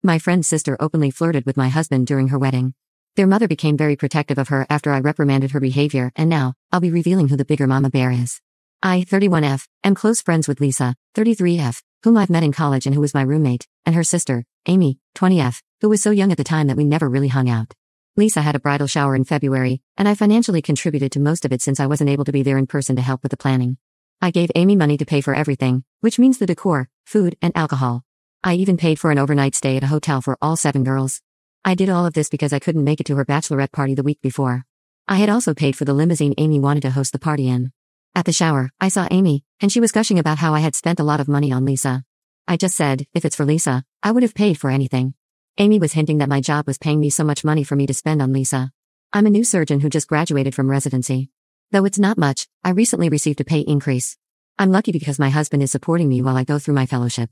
My friend's sister openly flirted with my husband during her wedding. Their mother became very protective of her after I reprimanded her behavior, and now, I'll be revealing who the bigger mama bear is. I, 31F, am close friends with Lisa, 33F, whom I've met in college and who was my roommate, and her sister, Amy, 20F, who was so young at the time that we never really hung out. Lisa had a bridal shower in February, and I financially contributed to most of it since I wasn't able to be there in person to help with the planning. I gave Amy money to pay for everything, which means the decor, food, and alcohol. I even paid for an overnight stay at a hotel for all 7 girls. I did all of this because I couldn't make it to her bachelorette party the week before. I had also paid for the limousine Amy wanted to host the party in. At the shower, I saw Amy, and she was gushing about how I had spent a lot of money on Lisa. I just said, if it's for Lisa, I would have paid for anything. Amy was hinting that my job was paying me so much money for me to spend on Lisa. I'm a new surgeon who just graduated from residency. Though it's not much, I recently received a pay increase. I'm lucky because my husband is supporting me while I go through my fellowship.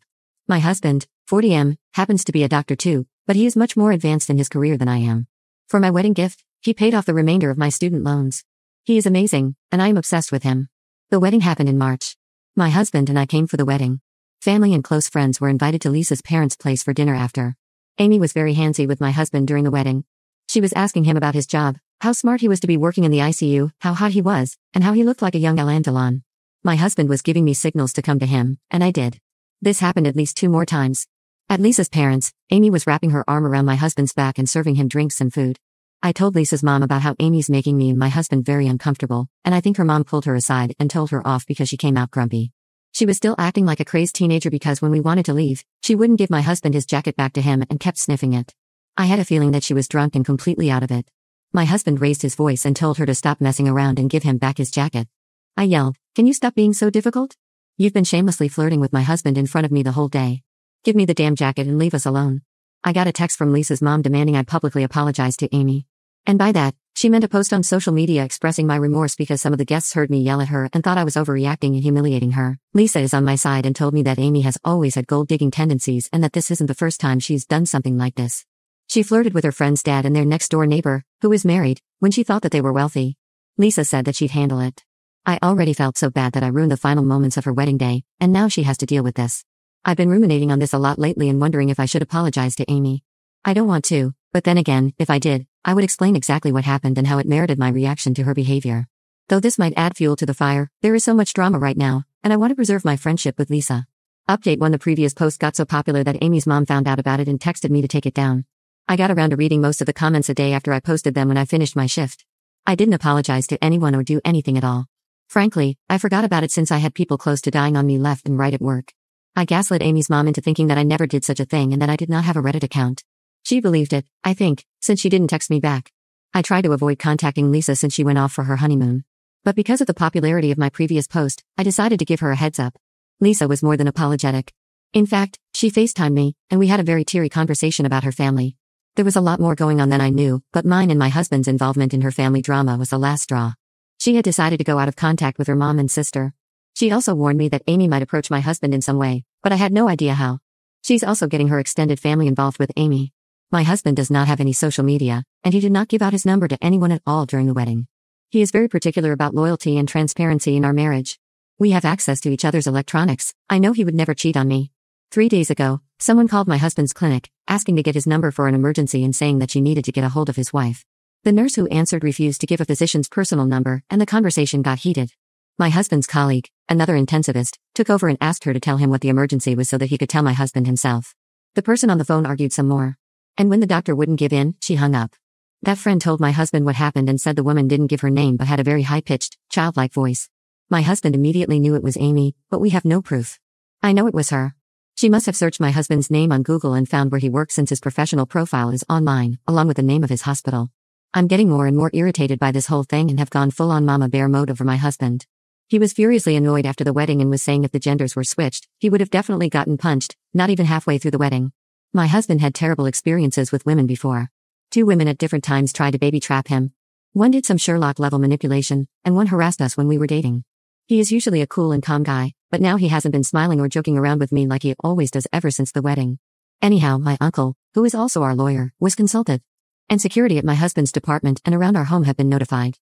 My husband, 40M, happens to be a doctor too, but he is much more advanced in his career than I am. For my wedding gift, he paid off the remainder of my student loans. He is amazing, and I am obsessed with him. The wedding happened in March. My husband and I came for the wedding. Family and close friends were invited to Lisa's parents' place for dinner after. Amy was very handsy with my husband during the wedding. She was asking him about his job, how smart he was to be working in the ICU, how hot he was, and how he looked like a young Alain Delon. My husband was giving me signals to come to him, and I did. This happened at least 2 more times. At Lisa's parents', Amy was wrapping her arm around my husband's back and serving him drinks and food. I told Lisa's mom about how Amy's making me and my husband very uncomfortable, and I think her mom pulled her aside and told her off because she came out grumpy. She was still acting like a crazed teenager because when we wanted to leave, she wouldn't give my husband his jacket back to him and kept sniffing it. I had a feeling that she was drunk and completely out of it. My husband raised his voice and told her to stop messing around and give him back his jacket. I yelled, "Can you stop being so difficult? You've been shamelessly flirting with my husband in front of me the whole day. Give me the damn jacket and leave us alone." I got a text from Lisa's mom demanding I publicly apologize to Amy. And by that, she meant a post on social media expressing my remorse because some of the guests heard me yell at her and thought I was overreacting and humiliating her. Lisa is on my side and told me that Amy has always had gold-digging tendencies and that this isn't the first time she's done something like this. She flirted with her friend's dad and their next-door neighbor, who is married, when she thought that they were wealthy. Lisa said that she'd handle it. I already felt so bad that I ruined the final moments of her wedding day, and now she has to deal with this. I've been ruminating on this a lot lately and wondering if I should apologize to Amy. I don't want to, but then again, if I did, I would explain exactly what happened and how it merited my reaction to her behavior. Though this might add fuel to the fire, there is so much drama right now, and I want to preserve my friendship with Lisa. Update 1: The previous post got so popular that Amy's mom found out about it and texted me to take it down. I got around to reading most of the comments a day after I posted them when I finished my shift. I didn't apologize to anyone or do anything at all. Frankly, I forgot about it since I had people close to dying on me left and right at work. I gaslit Amy's mom into thinking that I never did such a thing and that I did not have a Reddit account. She believed it, I think, since she didn't text me back. I tried to avoid contacting Lisa since she went off for her honeymoon. But because of the popularity of my previous post, I decided to give her a heads up. Lisa was more than apologetic. In fact, she FaceTimed me, and we had a very teary conversation about her family. There was a lot more going on than I knew, but mine and my husband's involvement in her family drama was the last straw. She had decided to go out of contact with her mom and sister. She also warned me that Amy might approach my husband in some way, but I had no idea how. She's also getting her extended family involved with Amy. My husband does not have any social media, and he did not give out his number to anyone at all during the wedding. He is very particular about loyalty and transparency in our marriage. We have access to each other's electronics. I know he would never cheat on me. 3 days ago, someone called my husband's clinic, asking to get his number for an emergency and saying that she needed to get a hold of his wife. The nurse who answered refused to give a physician's personal number, and the conversation got heated. My husband's colleague, another intensivist, took over and asked her to tell him what the emergency was so that he could tell my husband himself. The person on the phone argued some more. And when the doctor wouldn't give in, she hung up. That friend told my husband what happened and said the woman didn't give her name but had a very high-pitched, childlike voice. My husband immediately knew it was Amy, but we have no proof. I know it was her. She must have searched my husband's name on Google and found where he works since his professional profile is online, along with the name of his hospital. I'm getting more and more irritated by this whole thing and have gone full-on mama bear mode over my husband. He was furiously annoyed after the wedding and was saying if the genders were switched, he would have definitely gotten punched, not even halfway through the wedding. My husband had terrible experiences with women before. 2 women at different times tried to baby trap him. One did some Sherlock-level manipulation, and one harassed us when we were dating. He is usually a cool and calm guy, but now he hasn't been smiling or joking around with me like he always does ever since the wedding. Anyhow, my uncle, who is also our lawyer, was consulted. And security at my husband's department and around our home have been notified.